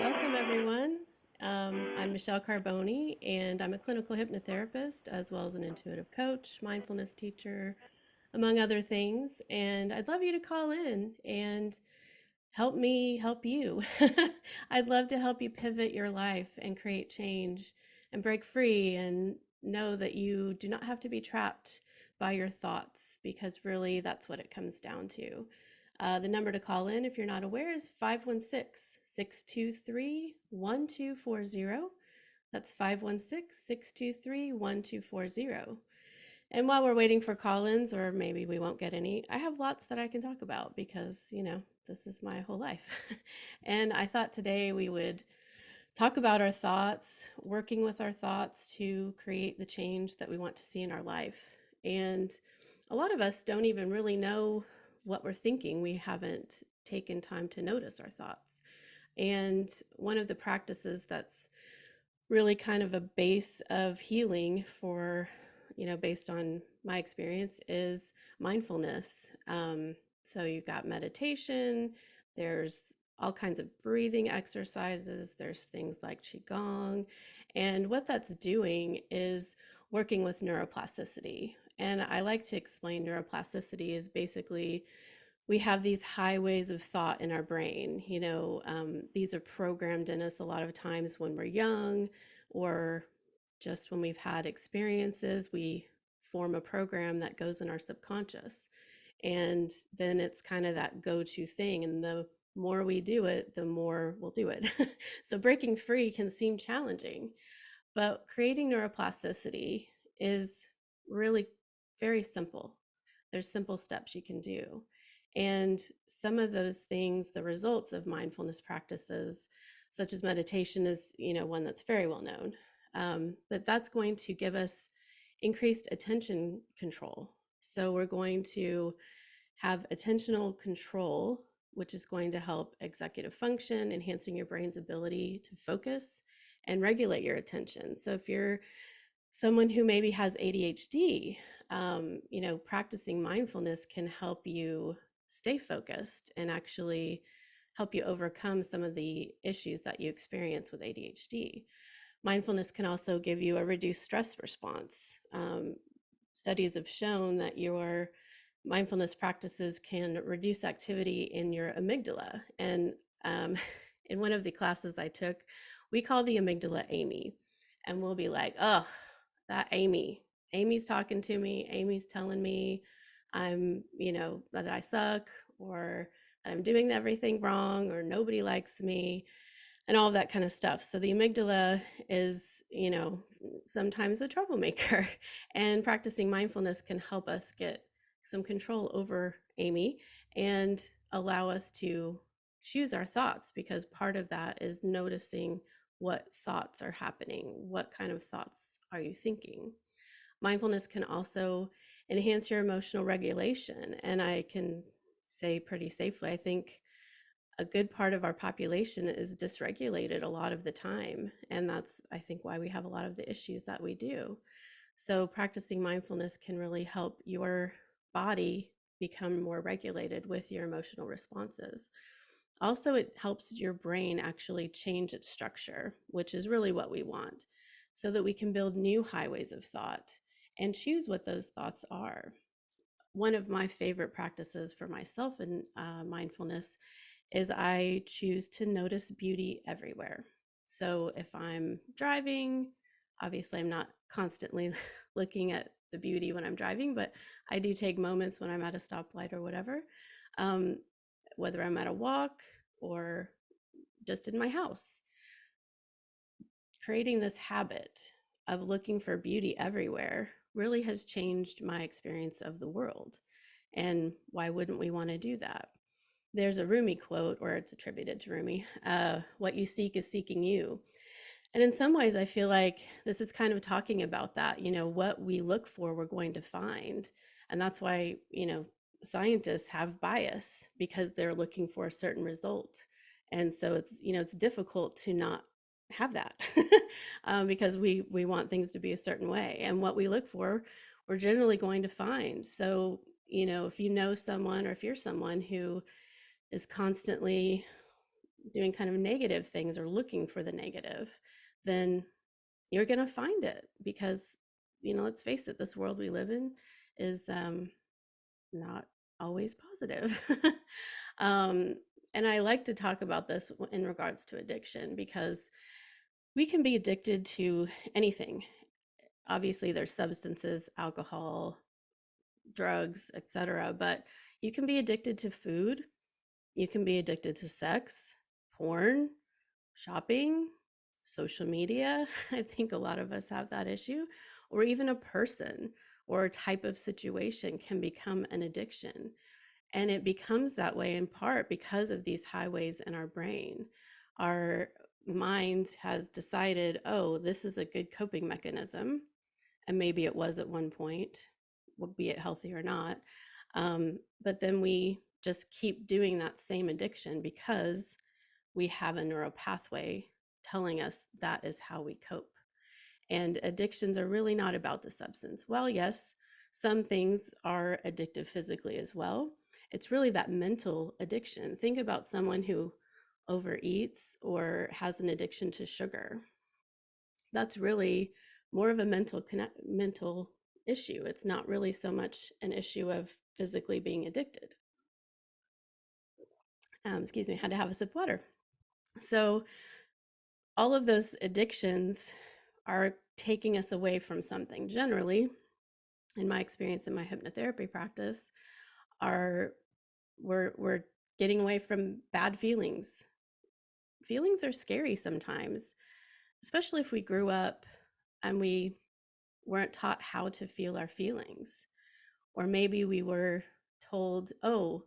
Welcome, everyone. I'm Michelle Carbone, and I'm a clinical hypnotherapist as well as an intuitive coach, mindfulness teacher, among other things. And I'd love you to call in and help me help you. I'd love to help you pivot your life and create change and break free and know that you do not have to be trapped by your thoughts because really that's what it comes down to. The number to call in if you're not aware is 516-623-1240. That's 516-623-1240. And while we're waiting for call-ins, or maybe we won't get any, I have lots that I can talk about because, this is my whole life. And I thought today we would talk about our thoughts, working with our thoughts to create the change that we want to see in our life. And a lot of us don't even really know what we're thinking. We haven't taken time to notice our thoughts. And one of the practices that's really kind of a base of healing for, based on my experience, is mindfulness. So you've got meditation, there's all kinds of breathing exercises, there's things like Qigong. And what that's doing is working with neuroplasticity. And I like to explain neuroplasticity is basically we have these highways of thought in our brain. These are programmed in us a lot of times when we're young or just when we've had experiences. We form a program that goes in our subconscious. And then it's kind of that go-to thing. And the more we do it, the more we'll do it. So breaking free can seem challenging, but creating neuroplasticity is really very simple. There's simple steps you can do. And some of those things, the results of mindfulness practices, such as meditation, is one that's very well known. But that's going to give us increased attention control. So we're going to have attentional control, which is going to help executive function, enhancing your brain's ability to focus and regulate your attention. So if you're someone who maybe has ADHD, practicing mindfulness can help you stay focused and actually help you overcome some of the issues that you experience with ADHD. Mindfulness can also give you a reduced stress response. Studies have shown that your mindfulness practices can reduce activity in your amygdala. And in one of the classes I took, we call the amygdala Amy. And we'll be like, oh, that Amy's talking to me. Amy's telling me that I suck, or that I'm doing everything wrong, or nobody likes me, and all of that kind of stuff. So the amygdala is, sometimes a troublemaker, and practicing mindfulness can help us get some control over Amy and allow us to choose our thoughts, because part of that is noticing what thoughts are happening. What kind of thoughts are you thinking? Mindfulness can also enhance your emotional regulation. And I can say pretty safely, I think a good part of our population is dysregulated a lot of the time. And that's, I think, why we have a lot of the issues that we do. So practicing mindfulness can really help your body become more regulated with your emotional responses. Also, it helps your brain actually change its structure, which is really what we want, so that we can build new highways of thought and choose what those thoughts are. One of my favorite practices for myself in mindfulness is I choose to notice beauty everywhere. So if I'm driving, obviously I'm not constantly looking at the beauty when I'm driving, but I do take moments when I'm at a stoplight or whatever, um, whether I'm at a walk or just in my house. Creating this habit of looking for beauty everywhere really has changed my experience of the world. And why wouldn't we want to do that? There's a Rumi quote, or it's attributed to Rumi, what you seek is seeking you. And in some ways, I feel like this is kind of talking about that. What we look for, we're going to find. And that's why, scientists have bias, because they're looking for a certain result. And so it's difficult to not have that because we want things to be a certain way. And what we look for, we're generally going to find. So, if you know someone, or if you're someone who is constantly doing kind of negative things or looking for the negative, then you're going to find it because, let's face it, this world we live in is not always positive. um, and I like to talk about this in regards to addiction because we can be addicted to anything. Obviously, there's substances, alcohol, drugs, etc. But you can be addicted to food. You can be addicted to sex, porn, shopping, social media. I think a lot of us have that issue, or even a person or a type of situation can become an addiction. And it becomes that way in part because of these highways in our brain. Our mind has decided, oh, this is a good coping mechanism. And maybe it was at one point, be it healthy or not. But then we just keep doing that same addiction because we have a neural pathway telling us that is how we cope. And addictions are really not about the substance. Well, yes, some things are addictive physically as well. It's really that mental addiction. Think about someone who overeats or has an addiction to sugar. That's really more of a mental issue. It's not really so much an issue of physically being addicted. Excuse me, had to have a sip of water. So all of those addictions are taking us away from something. Generally, in my experience in my hypnotherapy practice, are we're getting away from bad feelings. Feelings are scary sometimes, especially if we grew up and we weren't taught how to feel our feelings. Or maybe we were told, oh,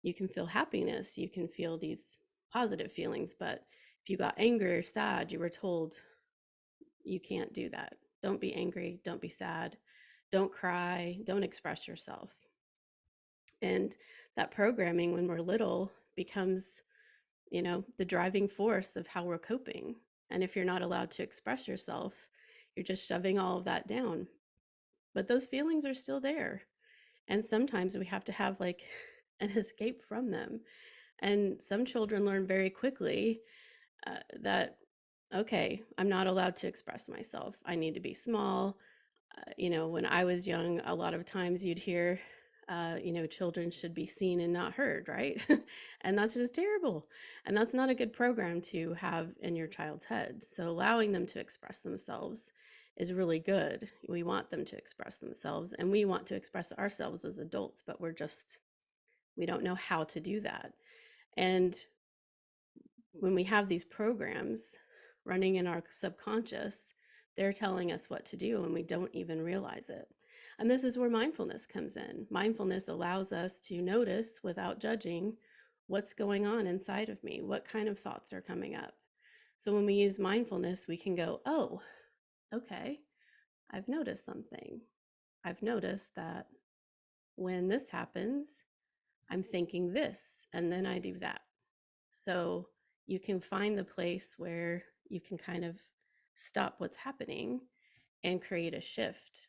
you can feel happiness, you can feel these positive feelings, but if you got angry or sad, you were told you can't do that. Don't be angry, don't be sad, don't cry, don't express yourself. And that programming when we're little becomes, the driving force of how we're coping. And if you're not allowed to express yourself, you're just shoving all of that down. But those feelings are still there. And sometimes we have to have like an escape from them. And some children learn very quickly that, okay, I'm not allowed to express myself. I need to be small. When I was young, a lot of times you'd hear, children should be seen and not heard, right? And that's just terrible. And that's not a good program to have in your child's head. So allowing them to express themselves is really good. We want them to express themselves and we want to express ourselves as adults, but we don't know how to do that. And when we have these programs running in our subconscious, they're telling us what to do and we don't even realize it. And this is where mindfulness comes in. Mindfulness allows us to notice without judging what's going on inside of me, what kind of thoughts are coming up. So when we use mindfulness, we can go, oh, okay, I've noticed something. I've noticed that when this happens, I'm thinking this, and then I do that. So you can find the place where you can kind of stop what's happening and create a shift.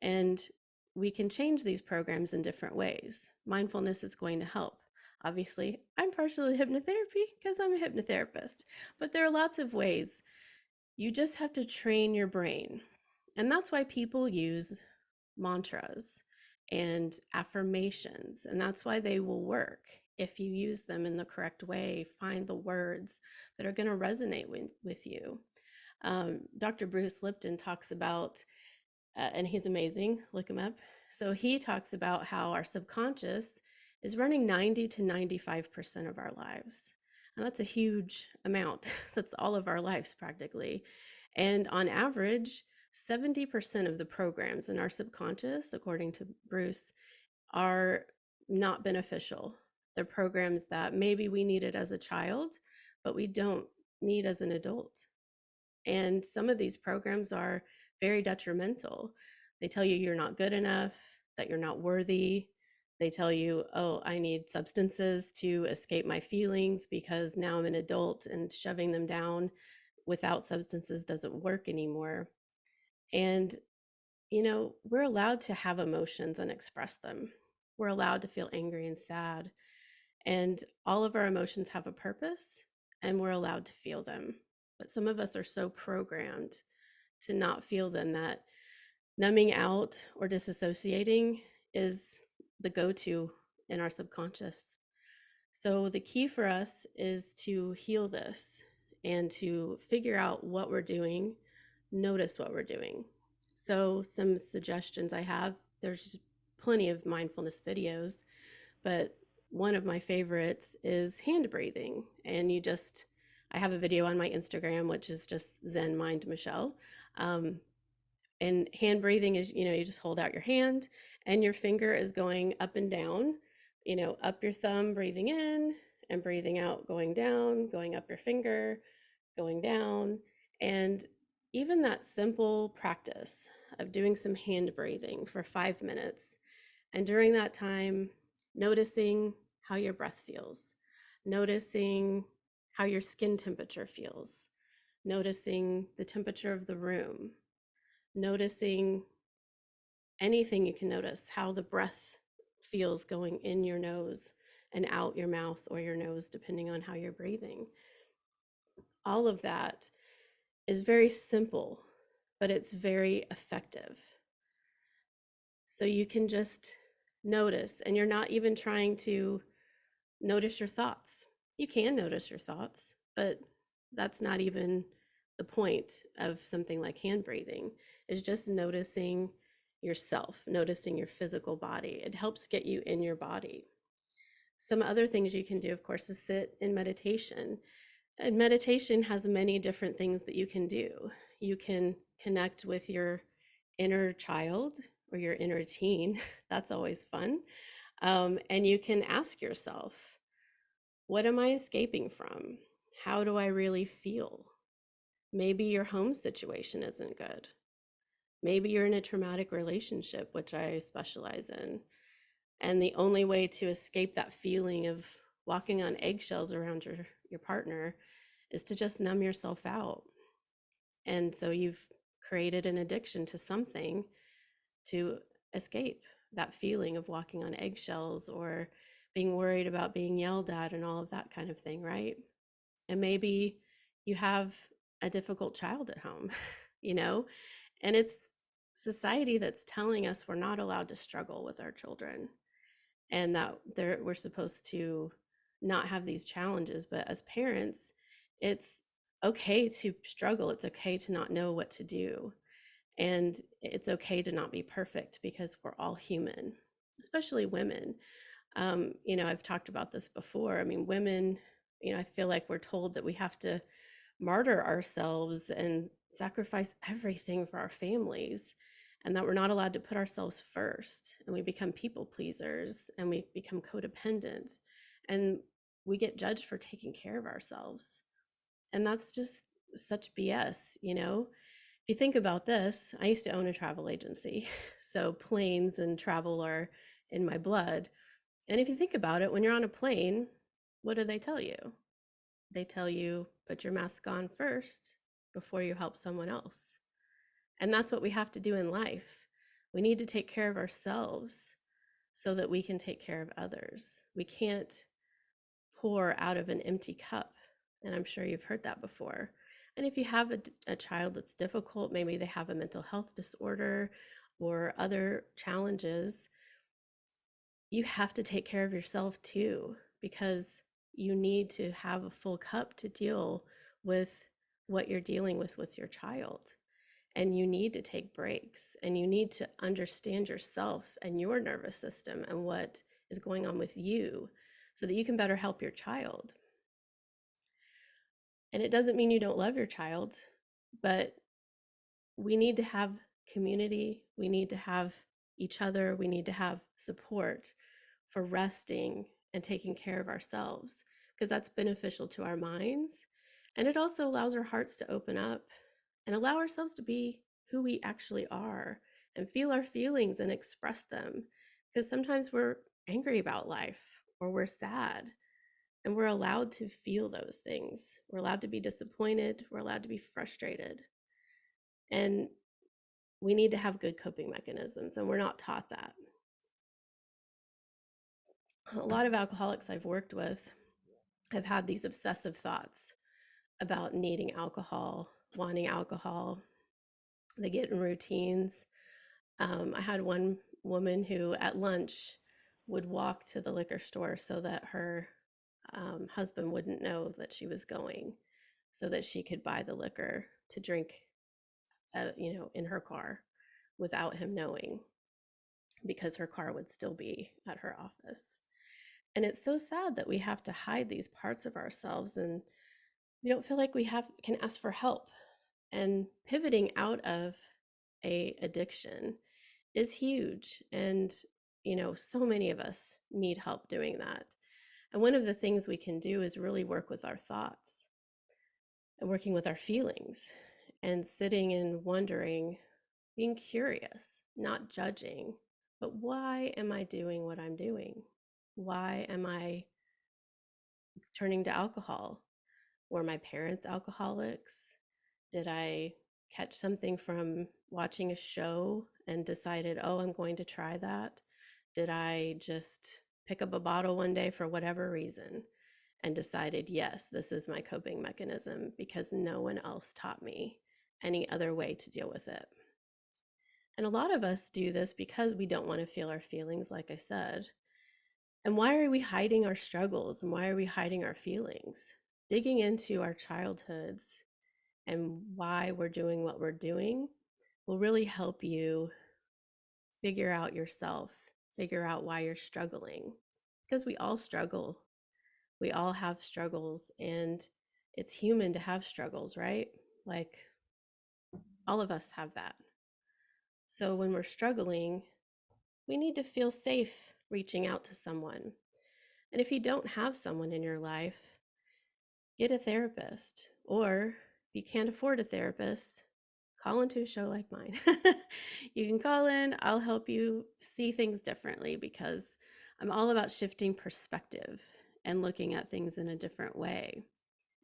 And we can change these programs in different ways. Mindfulness is going to help. Obviously, I'm partially hypnotherapy because I'm a hypnotherapist, but there are lots of ways. You just have to train your brain. And that's why people use mantras and affirmations, and that's why they will work if you use them in the correct way. Find the words that are going to resonate with you. Dr. Bruce Lipton talks about, and he's amazing, look him up. So he talks about how our subconscious is running 90 to 95% of our lives. And that's a huge amount. That's all of our lives practically. And on average, 70% of the programs in our subconscious, according to Bruce, are not beneficial. They're programs that maybe we needed as a child, but we don't need as an adult. And some of these programs are very detrimental. They tell you you're not good enough, that you're not worthy. They tell you, oh, I need substances to escape my feelings because now I'm an adult, and shoving them down without substances doesn't work anymore. And, we're allowed to have emotions and express them. We're allowed to feel angry and sad. And all of our emotions have a purpose, and we're allowed to feel them. But some of us are so programmed to not feel them that numbing out or disassociating is the go to in our subconscious. So, the key for us is to heal this and to figure out what we're doing, notice what we're doing. So, some suggestions I have, there's plenty of mindfulness videos, but one of my favorites is hand breathing. And I have a video on my Instagram, which is just Zen Mind Michelle. Um, and hand breathing is, you just hold out your hand and your finger is going up and down, up your thumb, breathing in and breathing out, going up your finger, going down. And even that simple practice of doing some hand breathing for 5 minutes. And during that time, noticing how your breath feels, noticing how your skin temperature feels, noticing the temperature of the room, noticing anything you can notice, how the breath feels going in your nose and out your mouth or your nose, depending on how you're breathing. All of that is very simple, but it's very effective. So you can just notice, and you're not even trying to notice your thoughts. You can notice your thoughts, but that's not even the point of something like hand breathing, is just noticing yourself, noticing your physical body. It helps get you in your body. Some other things you can do, of course, is sit in meditation. And meditation has many different things that you can do. You can connect with your inner child or your inner teen. That's always fun. And you can ask yourself, what am I escaping from? How do I really feel? Maybe your home situation isn't good. Maybe you're in a traumatic relationship, which I specialize in. And the only way to escape that feeling of walking on eggshells around your partner is to just numb yourself out. And so you've created an addiction to something to escape that feeling of walking on eggshells or being worried about being yelled at and all of that kind of thing, right? And maybe you have a difficult child at home, you know, and it's society that's telling us we're not allowed to struggle with our children and that we're supposed to not have these challenges. But as parents, it's okay to struggle. It's okay to not know what to do. And it's okay to not be perfect because we're all human, especially women. I've talked about this before. I mean, women, I feel like we're told that we have to martyr ourselves and sacrifice everything for our families, and that we're not allowed to put ourselves first. And we become people pleasers and we become codependent, and we get judged for taking care of ourselves. And that's just such BS. If you think about this, I used to own a travel agency. So planes and travel are in my blood. And if you think about it, when you're on a plane, what do they tell you? They tell you, put your mask on first before you help someone else. And that's what we have to do in life. We need to take care of ourselves so that we can take care of others. We can't pour out of an empty cup. And I'm sure you've heard that before. And if you have a child that's difficult, maybe they have a mental health disorder or other challenges, you have to take care of yourself too, because you need to have a full cup to deal with what you're dealing with your child. And you need to take breaks, and you need to understand yourself and your nervous system and what is going on with you so that you can better help your child. And it doesn't mean you don't love your child, but we need to have community, we need to have each other, we need to have support for resting and taking care of ourselves, because that's beneficial to our minds. And it also allows our hearts to open up and allow ourselves to be who we actually are and feel our feelings and express them. Because sometimes we're angry about life or we're sad, and we're allowed to feel those things. We're allowed to be disappointed, we're allowed to be frustrated. And we need to have good coping mechanisms, and we're not taught that. A lot of alcoholics I've worked with have had these obsessive thoughts about needing alcohol, wanting alcohol. They get in routines. I had one woman who at lunch would walk to the liquor store so that her husband wouldn't know that she was going, so that she could buy the liquor to drink, in her car without him knowing, because her car would still be at her office. And it's so sad that we have to hide these parts of ourselves, and we don't feel like we have can ask for help. And pivoting out of a addiction is huge, and so many of us need help doing that. And one of the things we can do is really work with our thoughts and working with our feelings, and sitting and wondering, being curious, not judging, but why am I doing what I'm doing? Why am I turning to alcohol? Were my parents alcoholics? Did I catch something from watching a show and decided, oh, I'm going to try that? Did I just pick up a bottle one day for whatever reason and decided, yes, this is my coping mechanism because no one else taught me any other way to deal with it? And a lot of us do this because we don't want to feel our feelings, like I said. And why are we hiding our struggles, and why are we hiding our feelings? Digging into our childhoods and why we're doing what we're doing will really help you figure out yourself, figure out why you're struggling. Because we all struggle. We all have struggles, and it's human to have struggles, right? Like, all of us have that. So when we're struggling, we need to feel safe reaching out to someone. And if you don't have someone in your life, get a therapist. Or if you can't afford a therapist, call into a show like mine. You can call in, I'll help you see things differently, because I'm all about shifting perspective and looking at things in a different way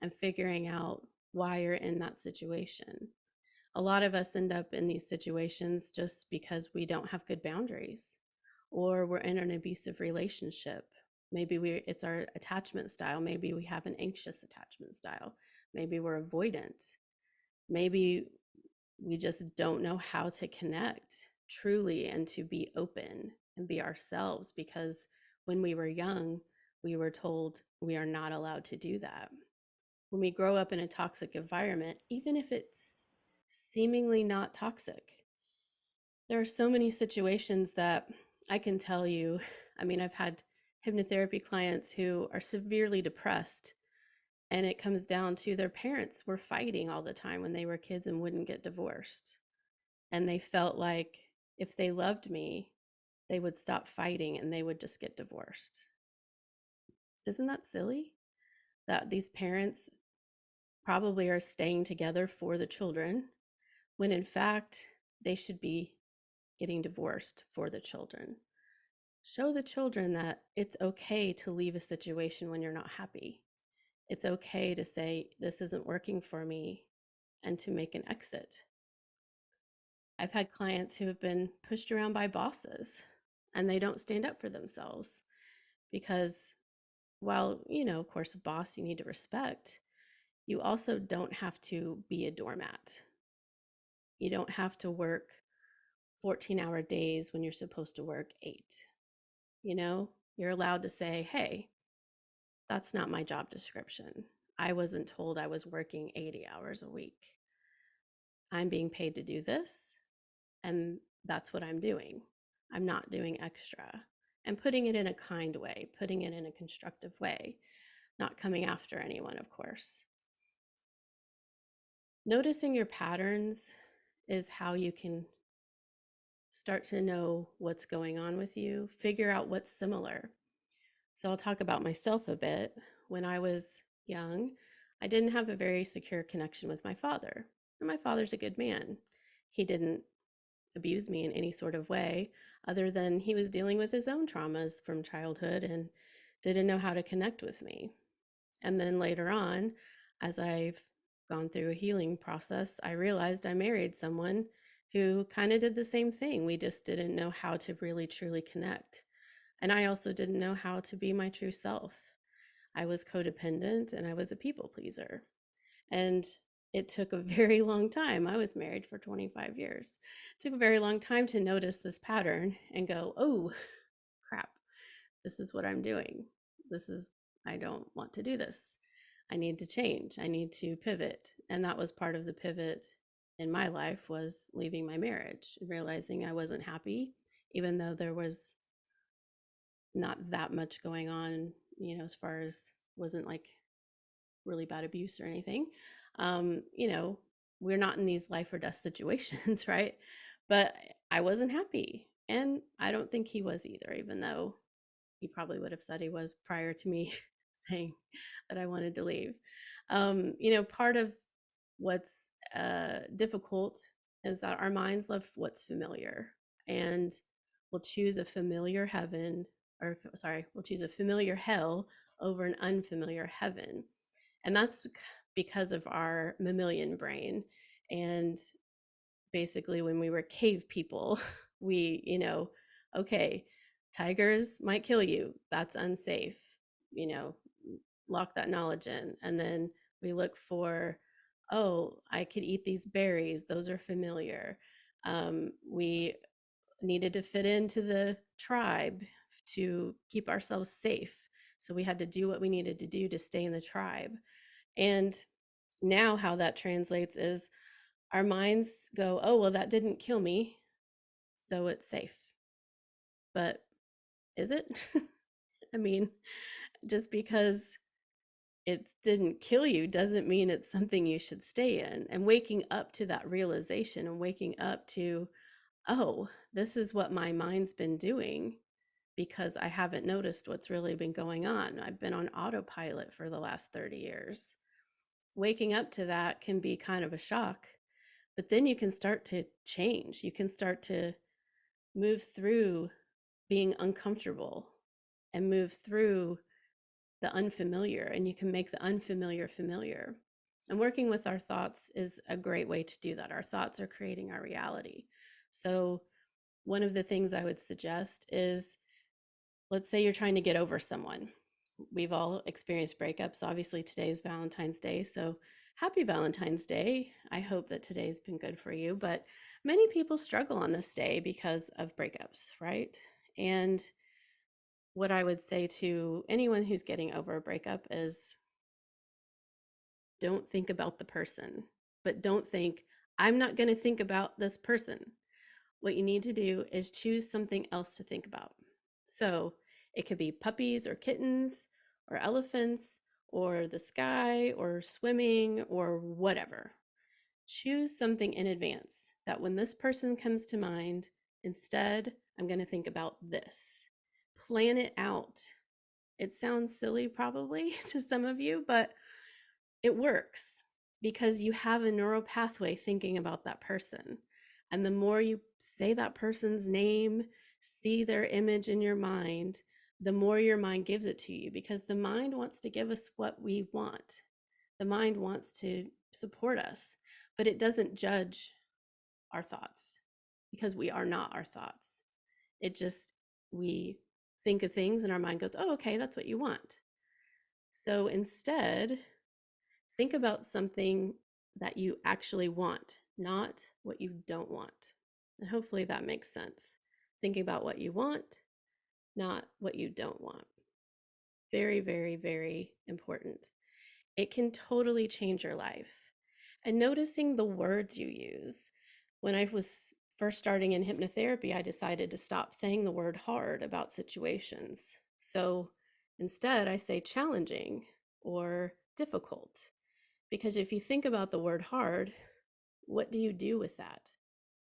and figuring out why you're in that situation. A lot of us end up in these situations just because we don't have good boundaries, or we're in an abusive relationship. Maybe it's our attachment style. Maybe we have an anxious attachment style. Maybe we're avoidant. Maybe we just don't know how to connect truly and to be open and be ourselves, because when we were young, we were told we are not allowed to do that. When we grow up in a toxic environment, even if it's seemingly not toxic, there are so many situations that I can tell you. I mean, I've had hypnotherapy clients who are severely depressed, and it comes down to their parents were fighting all the time when they were kids and wouldn't get divorced. And they felt like if they loved me, they would stop fighting and they would just get divorced. Isn't that silly? That these parents probably are staying together for the children, when in fact they should be getting divorced for the children. Show the children that it's okay to leave a situation when you're not happy. It's okay to say, this isn't working for me, and to make an exit. I've had clients who have been pushed around by bosses and they don't stand up for themselves, because while, of course, a boss you need to respect, you also don't have to be a doormat. You don't have to work 14-hour days when you're supposed to work 8. You're allowed to say, hey, that's not my job description. I wasn't told I was working 80 hours a week. I'm being paid to do this, and that's what I'm doing. I'm not doing extra. And putting it in a kind way, putting it in a constructive way, not coming after anyone, of course. Noticing your patterns is how you can start to know what's going on with you, figure out what's similar. So I'll talk about myself a bit. When I was young, I didn't have a very secure connection with my father. And my father's a good man. He didn't abuse me in any sort of way, other than he was dealing with his own traumas from childhood and didn't know how to connect with me. And then later on, as I've gone through a healing process, I realized I married someone who kind of did the same thing. We just didn't know how to really truly connect. And I also didn't know how to be my true self. I was codependent and I was a people pleaser. And it took a very long time. I was married for 25 years. It took a very long time to notice this pattern and go, oh, crap, this is what I'm doing. This is, I don't want to do this. I need to change. I need to pivot. And that was part of the pivot in my life, was leaving my marriage, realizing I wasn't happy, even though there was not that much going on, as far as, wasn't like really bad abuse or anything. You know, we're not in these life or death situations, right? But I wasn't happy. And I don't think he was either, even though he probably would have said he was prior to me saying that I wanted to leave. Part of what's difficult is that our minds love what's familiar, and we'll choose a familiar heaven, or sorry, we'll choose a familiar hell over an unfamiliar heaven. And that's because of our mammalian brain. And basically, when we were cave people, we, okay, tigers might kill you. That's unsafe. You know, lock that knowledge in. And then we look for, oh, I could eat these berries. Those are familiar. We needed to fit into the tribe to keep ourselves safe. So we had to do what we needed to do to stay in the tribe. And now, how that translates is our minds go, oh, well, that didn't kill me, so it's safe. But is it? I mean, just because it didn't kill you doesn't mean it's something you should stay in. And waking up to that realization, and waking up to, oh, this is what my mind's been doing because I haven't noticed what's really been going on. I've been on autopilot for the last 30 years. Waking up to that can be kind of a shock, but then you can start to change. You can start to move through being uncomfortable and move through the unfamiliar, and you can make the unfamiliar familiar. And working with our thoughts is a great way to do that. Our thoughts are creating our reality. So, one of the things I would suggest is, let's say you're trying to get over someone. We've all experienced breakups. Obviously, today's Valentine's Day. So, happy Valentine's Day. I hope that today's been good for you. But many people struggle on this day because of breakups, right? And what I would say to anyone who's getting over a breakup is, don't think about the person, but don't think, I'm not going to think about this person. What you need to do is choose something else to think about. So it could be puppies or kittens or elephants or the sky or swimming or whatever. Choose something in advance that when this person comes to mind, instead, I'm going to think about this. Plan it out. It sounds silly probably to some of you, but it works because you have a neural pathway thinking about that person. And the more you say that person's name, see their image in your mind, the more your mind gives it to you, because the mind wants to give us what we want. The mind wants to support us, but it doesn't judge our thoughts because we are not our thoughts. It just, we think of things and our mind goes, oh, okay, that's what you want. So instead, think about something that you actually want, not what you don't want. And hopefully that makes sense. Thinking about what you want, not what you don't want. Very, very, very important. It can totally change your life. And noticing the words you use. When I was first starting in hypnotherapy, I decided to stop saying the word hard about situations. So instead, I say challenging or difficult. Because if you think about the word hard, what do you do with that?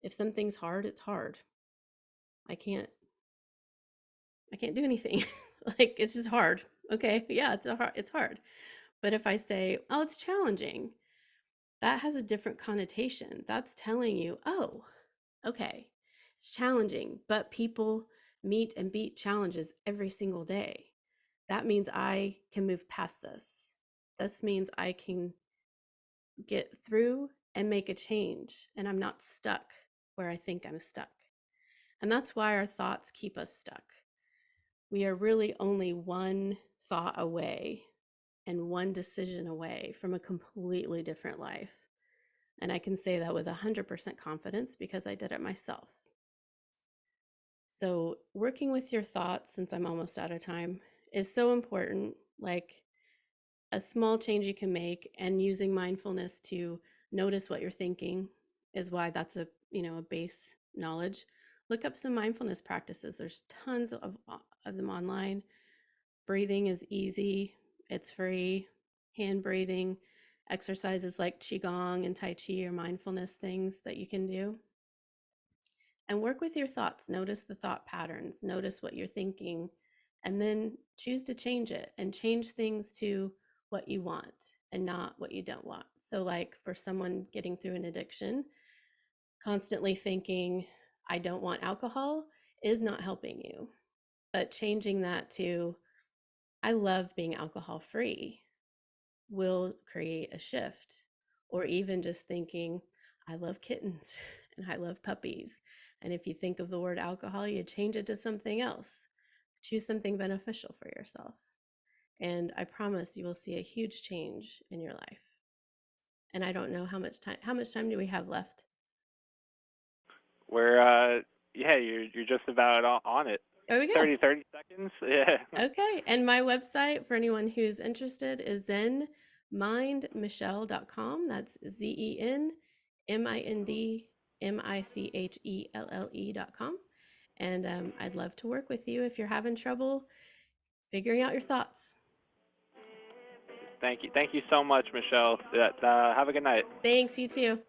If something's hard, it's hard. I can't do anything. Like, it's just hard. Okay, yeah, it's hard. But if I say, "Oh, it's challenging," that has a different connotation. That's telling you, "Oh, okay, it's challenging, but people meet and beat challenges every single day. That means I can move past this. This means I can get through and make a change, and I'm not stuck where I think I'm stuck." And that's why our thoughts keep us stuck. We are really only one thought away and one decision away from a completely different life. And I can say that with 100% confidence because I did it myself. So, working with your thoughts, since I'm almost out of time, is so important. Like a small change you can make, and using mindfulness to notice what you're thinking is why that's a base knowledge. Look up some mindfulness practices. There's tons of them online. Breathing is easy, it's free. Hand breathing, exercises like Qigong and Tai Chi or mindfulness things that you can do. And work with your thoughts. Notice the thought patterns, notice what you're thinking, and then choose to change it and change things to what you want and not what you don't want. So, like for someone getting through an addiction, constantly thinking, I don't want alcohol is not helping you. But changing that to, I love being alcohol free will create a shift. Or even just thinking, I love kittens and I love puppies. And if you think of the word alcohol, you change it to something else. Choose something beneficial for yourself. And I promise you will see a huge change in your life. And I don't know how much time do we have left? We're yeah, you're just about on it. There we go. 30 seconds. Yeah. Okay. And my website for anyone who's interested is zenmindmichelle.com. That's ZenMindMichelle.com. And I'd love to work with you if you're having trouble figuring out your thoughts. Thank you. Thank you so much, Michelle. Have a good night. Thanks, you too.